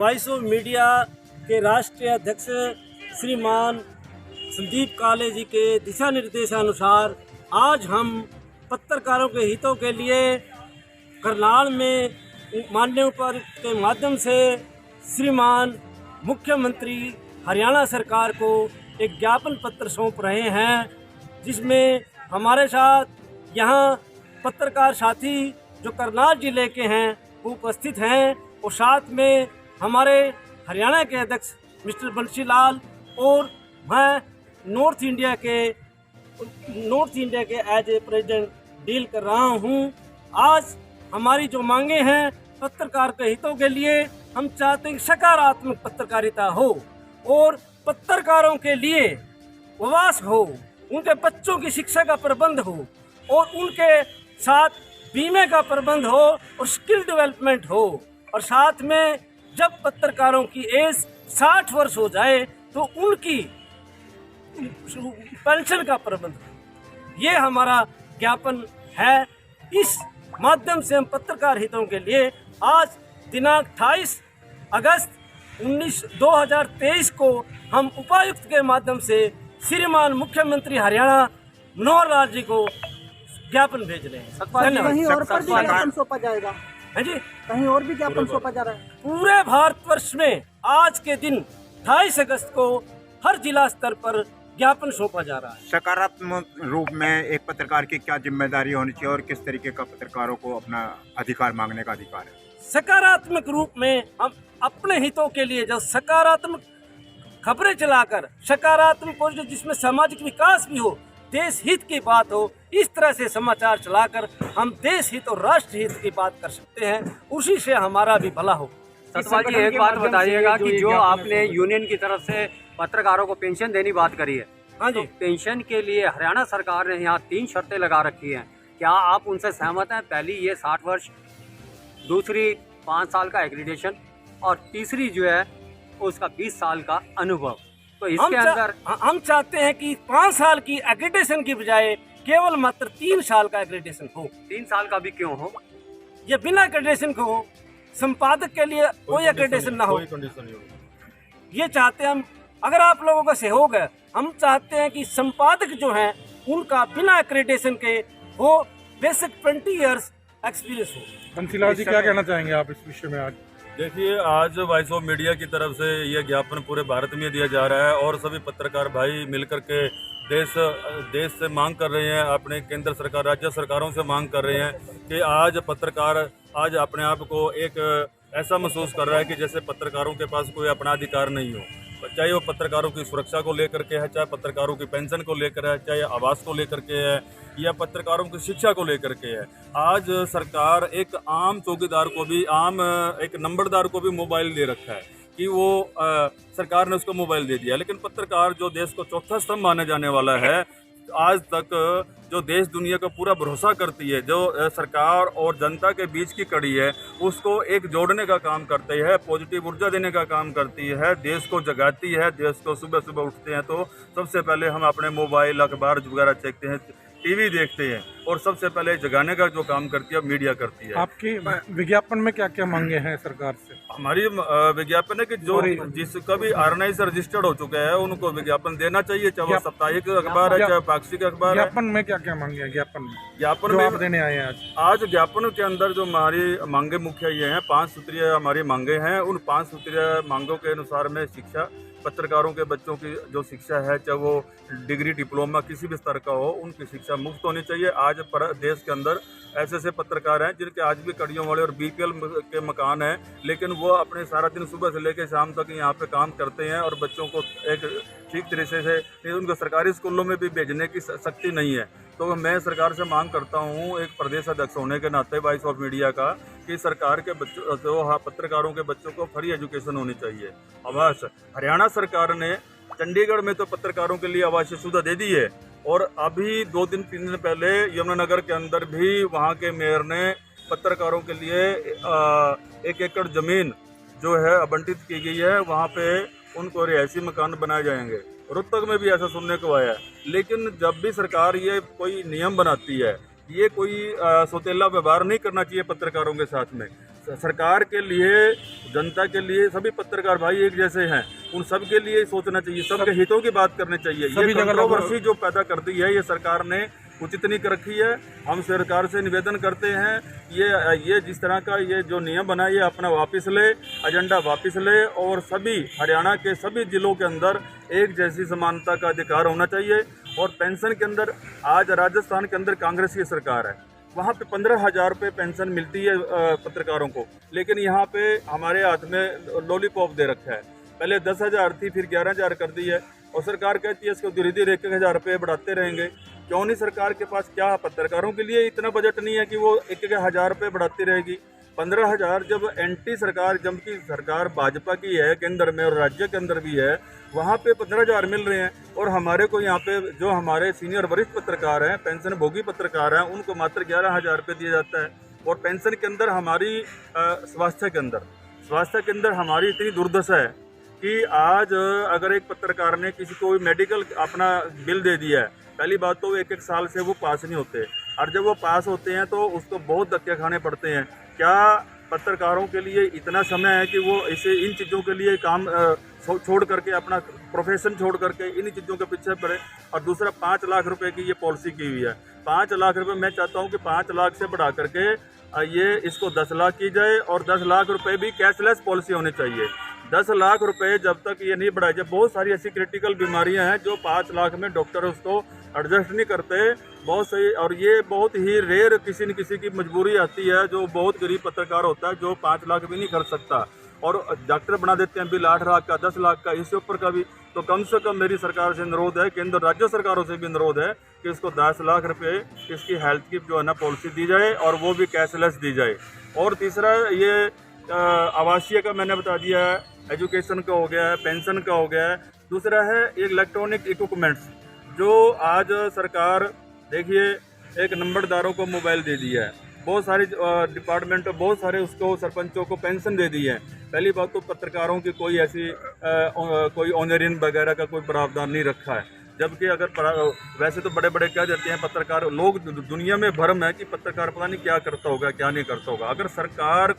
Voice of media के राष्ट्रीय अध्यक्ष श्रीमान संदीप काले जी के दिशा निर्देशानुसार आज हम पत्रकारों के हितों के लिए करनाल में माननीय उपायुक्त के माध्यम से श्रीमान मुख्यमंत्री हरियाणा सरकार को एक ज्ञापन पत्र सौंप रहे हैं, जिसमें हमारे साथ यहाँ पत्रकार साथी जो करनाल जिले के हैं वो उपस्थित हैं और साथ में हमारे हरियाणा के अध्यक्ष मिस्टर बंशीलाल और मैं नॉर्थ इंडिया के एज ए प्रेसिडेंट डील कर रहा हूं। आज हमारी जो मांगे हैं पत्रकार के हितों के लिए, हम चाहते हैं कि सकारात्मक पत्रकारिता हो और पत्रकारों के लिए आवास हो, उनके बच्चों की शिक्षा का प्रबंध हो और उनके साथ बीमे का प्रबंध हो और स्किल डेवलपमेंट हो, और साथ में जब पत्रकारों की एज 60 वर्ष हो जाए तो उनकी पेंशन का प्रबंध हो। ये हमारा ज्ञापन है। इस माध्यम से हम पत्रकार हितों के लिए आज दिनांक 28 अगस्त 2023 को हम उपायुक्त के माध्यम से श्रीमान मुख्यमंत्री हरियाणा मनोहर लाल जी को ज्ञापन भेज रहे हैं। कहीं और पर भी ज्ञापन सौंपा जाएगा? है जी, कहीं और भी ज्ञापन सौंपा जा रहा है? पूरे भारतवर्ष में आज के दिन 28 अगस्त को हर जिला स्तर पर ज्ञापन सौंपा जा रहा है। सकारात्मक रूप में एक पत्रकार की क्या जिम्मेदारी होनी चाहिए और किस तरीके का पत्रकारों को अपना अधिकार मांगने का अधिकार है? सकारात्मक रूप में हम अपने हितों के लिए जो सकारात्मक खबरें चलाकर, सकारात्मक और जिसमें सामाजिक विकास भी हो, देश हित की बात हो, इस तरह से समाचार चलाकर हम देश हित और राष्ट्र हित की बात कर सकते हैं, उसी से हमारा भी भला हो। सतपाल जी, एक बात बताइएगा कि जो आपने यूनियन की तरफ से पत्रकारों को पेंशन देने की बात करी है, हाँ जी, तो पेंशन के लिए हरियाणा सरकार ने यहाँ 3 शर्तें लगा रखी हैं, क्या आप उनसे सहमत हैं? पहली ये 60 वर्ष, दूसरी 5 साल का एक्रीडेशन और तीसरी जो है उसका 20 साल का अनुभव। तो इसके अंदर हम चाहते हैं कि 5 साल की एक्रीडेशन की बजाय केवल मात्र 3 साल का एक्रीडेशन हो। 3 साल का भी क्यों हो? ये बिना एक्रीडेशन को हो, संपादक के लिए कोई एक्रीडेशन ना हो, ये चाहते हैं हम। अगर आप लोगों का सहयोग है, हम चाहते हैं कि संपादक जो हैं उनका बिना एक्रीडेशन के वो बेसिक 20 इयर्स एक्सपीरियंस हो। बंसीलाल जी, क्या कहना चाहेंगे आप इस विषय में? आज देखिए, आज वॉइस ऑफ मीडिया की तरफ से ये ज्ञापन पूरे भारत में दिया जा रहा है और सभी पत्रकार भाई मिलकर के देश से मांग कर रहे हैं, अपने केंद्र सरकार, राज्य सरकारों से मांग कर रहे हैं कि आज पत्रकार आज अपने आप को एक ऐसा महसूस कर रहा है कि जैसे पत्रकारों के पास कोई अपना अधिकार नहीं हो, चाहे वो पत्रकारों की सुरक्षा को लेकर के है, चाहे पत्रकारों की पेंशन को लेकर है, चाहे आवास को लेकर के है, या पत्रकारों की शिक्षा को लेकर के है। आज सरकार एक आम चौकीदार को भी, आम एक नंबरदार को भी मोबाइल दे रखा है कि वो सरकार ने उसको मोबाइल दे दिया, लेकिन पत्रकार जो देश को चौथा स्तंभ माने जाने वाला है, आज तक जो देश दुनिया का पूरा भरोसा करती है, जो सरकार और जनता के बीच की कड़ी है, उसको एक जोड़ने का काम करती है, पॉजिटिव ऊर्जा देने का काम करती है, देश को जगाती है। देश को सुबह सुबह उठते हैं तो सबसे पहले हम अपने मोबाइल, अखबार वगैरह देखते हैं, टीवी देखते हैं, और सबसे पहले जगाने का जो काम करती है मीडिया करती है। आपकी विज्ञापन में क्या क्या मांगे हैं सरकार से? हमारी विज्ञापन है कि जो जिसका भी आरएनआई से रजिस्टर्ड हो चुका है उनको विज्ञापन देना चाहिए, चाहे वो साप्ताहिक अखबार है, चाहे पाक्षिक अखबार है। ज्ञापन में क्या क्या मांगे हैं? ज्ञापन में आप देने आए हैं आज ज्ञापन के अंदर जो हमारी मांगे मुख्य ये हैं, 5 सूत्रीय हमारी मांगे हैं। उन 5 सूत्रीय मांगों के अनुसार में शिक्षा, पत्रकारों के बच्चों की जो शिक्षा है, चाहे वो डिग्री, डिप्लोमा किसी भी स्तर का हो, उनकी शिक्षा मुफ्त होनी चाहिए। आज पर देश के अंदर ऐसे ऐसे पत्रकार हैं जिनके आज भी कड़ियों वाले और बीपीएल के मकान हैं, लेकिन वो अपने सारा दिन सुबह से लेकर शाम तक यहाँ पे काम करते हैं और बच्चों को एक ठीक तरीके से उनको सरकारी स्कूलों में भी भेजने की शक्ति नहीं है। तो मैं सरकार से मांग करता हूँ, एक प्रदेश अध्यक्ष होने के नाते वॉइस ऑफ मीडिया का, कि सरकार के बच्चों जो पत्रकारों के बच्चों को फ्री एजुकेशन होनी चाहिए। आवास, हरियाणा सरकार ने चंडीगढ़ में तो पत्रकारों के लिए आवासीय सुविधा दे दी है, और अभी 2-3 दिन पहले यमुनानगर के अंदर भी वहाँ के मेयर ने पत्रकारों के लिए 1 एकड़ जमीन जो है आवंटित की गई है, वहाँ पे उनको रिहायशी मकान बनाए जाएंगे। रोहतक में भी ऐसा सुनने को आया है। लेकिन जब भी सरकार ये कोई नियम बनाती है, ये कोई सौतेला व्यवहार नहीं करना चाहिए पत्रकारों के साथ में। सरकार के लिए, जनता के लिए सभी पत्रकार भाई एक जैसे हैं, उन सब के लिए सोचना चाहिए, सबके हितों की बात करनी चाहिए। ये कंट्रोवर्सी जो पैदा कर दी है ये सरकार ने उचित नहीं कर रखी है। हम सरकार से निवेदन करते हैं ये जिस तरह का ये जो नियम बना ये अपना वापस ले, एजेंडा वापस ले, और सभी हरियाणा के सभी जिलों के अंदर एक जैसी समानता का अधिकार होना चाहिए। और पेंशन के अंदर आज राजस्थान के अंदर कांग्रेस की सरकार है, वहाँ पे 15,000 रुपये पेंशन मिलती है पत्रकारों को, लेकिन यहाँ पे हमारे हाथ में लॉलीपॉप दे रखा है। पहले 10,000 थी, फिर 11,000 कर दी है, और सरकार कहती है इसको धीरे धीरे 1,000 रुपये बढ़ाते रहेंगे। क्यों नहीं? सरकार के पास क्या पत्रकारों के लिए इतना बजट नहीं है कि वो 1,000 रुपये बढ़ाती रहेगी। 15,000 जब एंटी सरकार, जबकि सरकार भाजपा की है केंद्र में और राज्य के अंदर भी है, वहाँ पे 15,000 मिल रहे हैं, और हमारे को यहाँ पे जो हमारे सीनियर वरिष्ठ पत्रकार हैं, पेंशन भोगी पत्रकार हैं, उनको मात्र 11,000 रुपये दिया जाता है। और पेंशन के अंदर हमारी स्वास्थ्य के अंदर हमारी इतनी दुर्दशा है कि आज अगर एक पत्रकार ने किसी को मेडिकल अपना बिल दे दिया है, पहली बात तो 1-1 साल से वो पास नहीं होते, और जब वो पास होते हैं तो उसको बहुत धक्के खाने पड़ते हैं। क्या पत्रकारों के लिए इतना समय है कि वो इसे इन चीज़ों के लिए काम छोड़ करके, अपना प्रोफेशन छोड़ करके इन चीज़ों के पीछे पड़े? और दूसरा 5 लाख रुपए की ये पॉलिसी की हुई है। 5 लाख रुपए मैं चाहता हूँ कि 5 लाख से बढ़ा करके ये इसको 10 लाख की जाए, और 10 लाख रुपए भी कैशलेस पॉलिसी होनी चाहिए। 10 लाख रुपए जब तक ये नहीं बढ़ाई जाए, बहुत सारी ऐसी क्रिटिकल बीमारियां हैं जो 5 लाख में डॉक्टर उसको एडजस्ट नहीं करते, बहुत सही। और ये बहुत ही रेयर किसी न किसी की मजबूरी आती है, जो बहुत गरीब पत्रकार होता है जो 5 लाख भी नहीं खर्च सकता, और डॉक्टर बना देते हैं बिल 8 लाख का, 10 लाख का, इससे ऊपर का भी। तो कम से कम मेरी सरकार से अनुरोध है, केंद्र राज्य सरकारों से भी अनुरोध है कि इसको 10 लाख रुपये इसकी हेल्थ की जो है ना पॉलिसी दी जाए, और वो भी कैशलेस दी जाए। और तीसरा ये आवासीय का मैंने बता दिया है, एजुकेशन का हो गया है, पेंशन का हो गया है। दूसरा है इलेक्ट्रॉनिक इक्विपमेंट्स, जो आज सरकार देखिए एक नंबरदारों को मोबाइल दे दिया है, बहुत सारी डिपार्टमेंट, बहुत सारे उसको सरपंचों को पेंशन दे दी है। पहली बात तो पत्रकारों की कोई ऐसी कोई ऑनरियन वगैरह का कोई प्रावधान नहीं रखा है, जबकि अगर वैसे तो बड़े बड़े कह देते हैं पत्रकार, लोग दुनिया में भ्रम है कि पत्रकार पता नहीं क्या करता होगा क्या नहीं करता होगा। अगर सरकार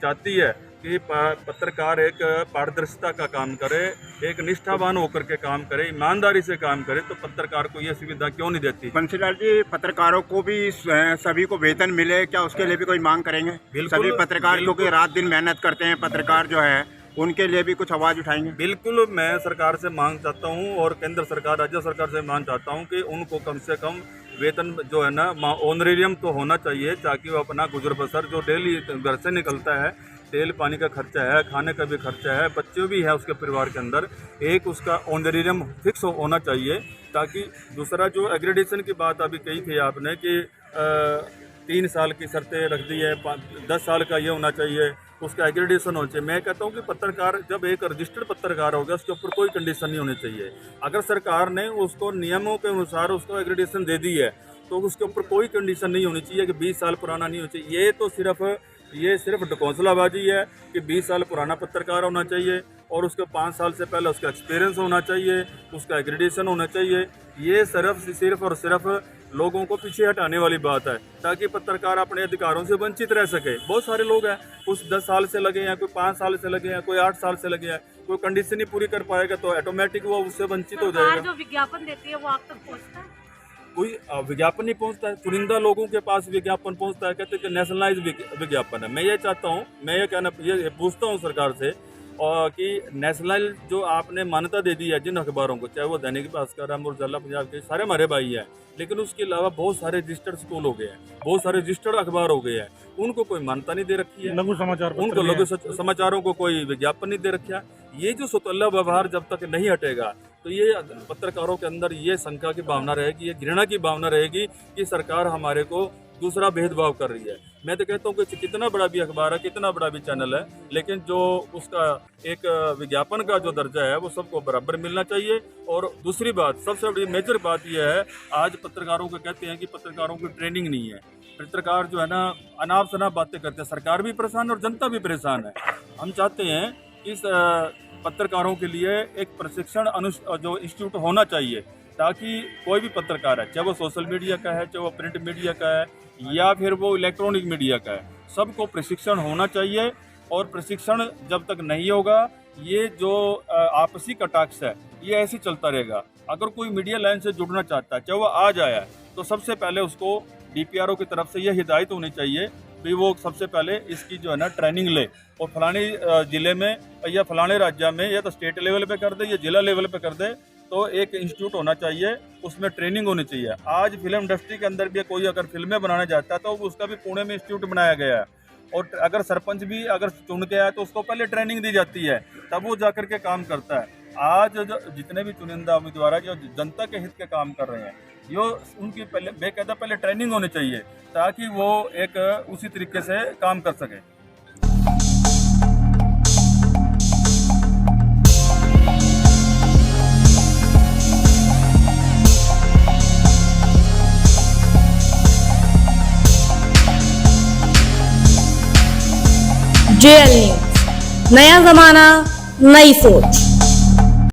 चाहती है कि पत्रकार एक पारदर्शिता का काम करे, एक निष्ठावान होकर के काम करे, ईमानदारी से काम करे, तो पत्रकार को यह सुविधा क्यों नहीं देती? बंसीलाल जी, पत्रकारों को भी सभी को वेतन मिले, क्या उसके लिए भी कोई मांग करेंगे? सभी पत्रकार क्योंकि रात दिन मेहनत करते हैं, पत्रकार जो है उनके लिए भी कुछ आवाज़ उठाएंगे? बिल्कुल, मैं सरकार से मांग चाहता हूं, और केंद्र सरकार, राज्य सरकार से मांग चाहता हूं कि उनको कम से कम वेतन जो है ना ऑनरेरियम तो होना चाहिए, ताकि वो अपना गुजर बसर जो डेली घर से निकलता है, तेल पानी का खर्चा है, खाने का भी खर्चा है, बच्चे भी है उसके परिवार के अंदर, एक उसका ऑनरेरियम फिक्स होना चाहिए। ताकि दूसरा जो एग्रेडेशन की बात अभी कही थी आपने कि 3 साल की शर्तें रख दी है, 10 साल का ये होना चाहिए, उसका एग्रेडेशन होना चाहिए। मैं कहता हूँ कि पत्रकार जब एक रजिस्टर्ड पत्रकार होगा उसके ऊपर कोई कंडीशन नहीं होनी चाहिए। अगर सरकार ने उसको नियमों के अनुसार उसको एग्रेडेशन दे दी है तो उसके ऊपर कोई कंडीशन नहीं होनी चाहिए कि 20 साल पुराना नहीं होना चाहिए। ये तो सिर्फ ढकोसलाबाजी है कि 20 साल पुराना पत्रकार होना चाहिए और उसके 5 साल से पहले उसका एक्सपीरियंस होना चाहिए, उसका एग्रेडेशन होना चाहिए। ये सिर्फ और सिर्फ लोगों को पीछे हटाने वाली बात है ताकि पत्रकार अपने अधिकारों से वंचित रह सके। बहुत सारे लोग हैं, कुछ 10 साल से लगे हैं, कोई 5 साल से लगे हैं, कोई 8 साल से लगे हैं, कोई कंडीशन ही पूरी कर पाएगा तो ऑटोमेटिक वो उससे वंचित हो जाएगा। जो विज्ञापन देती है वो आप तक पहुँचता है? कोई विज्ञापन नहीं पहुंचता है, चुनिंदा लोगों के पास विज्ञापन पहुंचता है, कहते हैं कि नेशनलाइज विज्ञापन है। मैं ये चाहता हूँ, मैं ये पूछता हूँ सरकार से और कि नेशनल जो आपने मान्यता दे दी है जिन अखबारों को, चाहे वो दैनिक भास्कर, अमर उजाला, पंजाब के, सारे हमारे भाई हैं, लेकिन उसके अलावा बहुत सारे रजिस्टर्ड स्कूल हो गए हैं, बहुत सारे रजिस्टर्ड अखबार हो गए हैं, उनको कोई मान्यता नहीं दे रखी है। लघु समाचार उनको लघु समाचारों को कोई विज्ञापन नहीं दे रखा। ये जो स्वतंत्र व्यवहार जब तक नहीं हटेगा तो ये पत्रकारों के अंदर ये शंका की भावना रहेगी, ये घृणा की भावना रहेगी कि सरकार हमारे को दूसरा भेदभाव कर रही है। मैं तो कहता हूँ कि कितना बड़ा भी अखबार है, कितना बड़ा भी चैनल है, लेकिन जो उसका एक विज्ञापन का जो दर्जा है वो सबको बराबर मिलना चाहिए। और दूसरी बात, सबसे बड़ी मेजर बात यह है, आज पत्रकारों को कहते हैं कि पत्रकारों की ट्रेनिंग नहीं है। पत्रकार जो है ना अनाप शनाप बातें करते हैं, सरकार भी परेशान और जनता भी परेशान है। हम चाहते हैं कि पत्रकारों के लिए एक प्रशिक्षण जो इंस्टीट्यूट होना चाहिए ताकि कोई भी पत्रकार है, चाहे वो सोशल मीडिया का है, चाहे वो प्रिंट मीडिया का है या फिर वो इलेक्ट्रॉनिक मीडिया का है, सबको प्रशिक्षण होना चाहिए। और प्रशिक्षण जब तक नहीं होगा, ये जो आपसी कटाक्ष है ये ऐसे चलता रहेगा। अगर कोई मीडिया लाइन से जुड़ना चाहता है, चाहे वो आज आया है, तो सबसे पहले उसको DPRO की तरफ से यह हिदायत होनी चाहिए कि वो सबसे पहले इसकी जो है ना ट्रेनिंग ले, और फलानी ज़िले में या फलाने राज्य में या तो स्टेट लेवल पे कर दे या जिला लेवल पे कर दे, तो एक इंस्टीट्यूट होना चाहिए, उसमें ट्रेनिंग होनी चाहिए। आज फिल्म इंडस्ट्री के अंदर भी कोई अगर फिल्में बनाना चाहता है तो उसका भी पुणे में इंस्टीट्यूट बनाया गया है, और अगर सरपंच भी अगर चुन के आया तो उसको पहले ट्रेनिंग दी जाती है, तब वो जाकर के काम करता है। आज जितने भी चुनिंदा उम्मीदवार है जो जनता के हित के काम कर रहे हैं, यो उनकी पहले बेकायदा पहले ट्रेनिंग होनी चाहिए, ताकि वो एक उसी तरीके से काम कर सके। JL न्यूज, नया जमाना, नई सोच।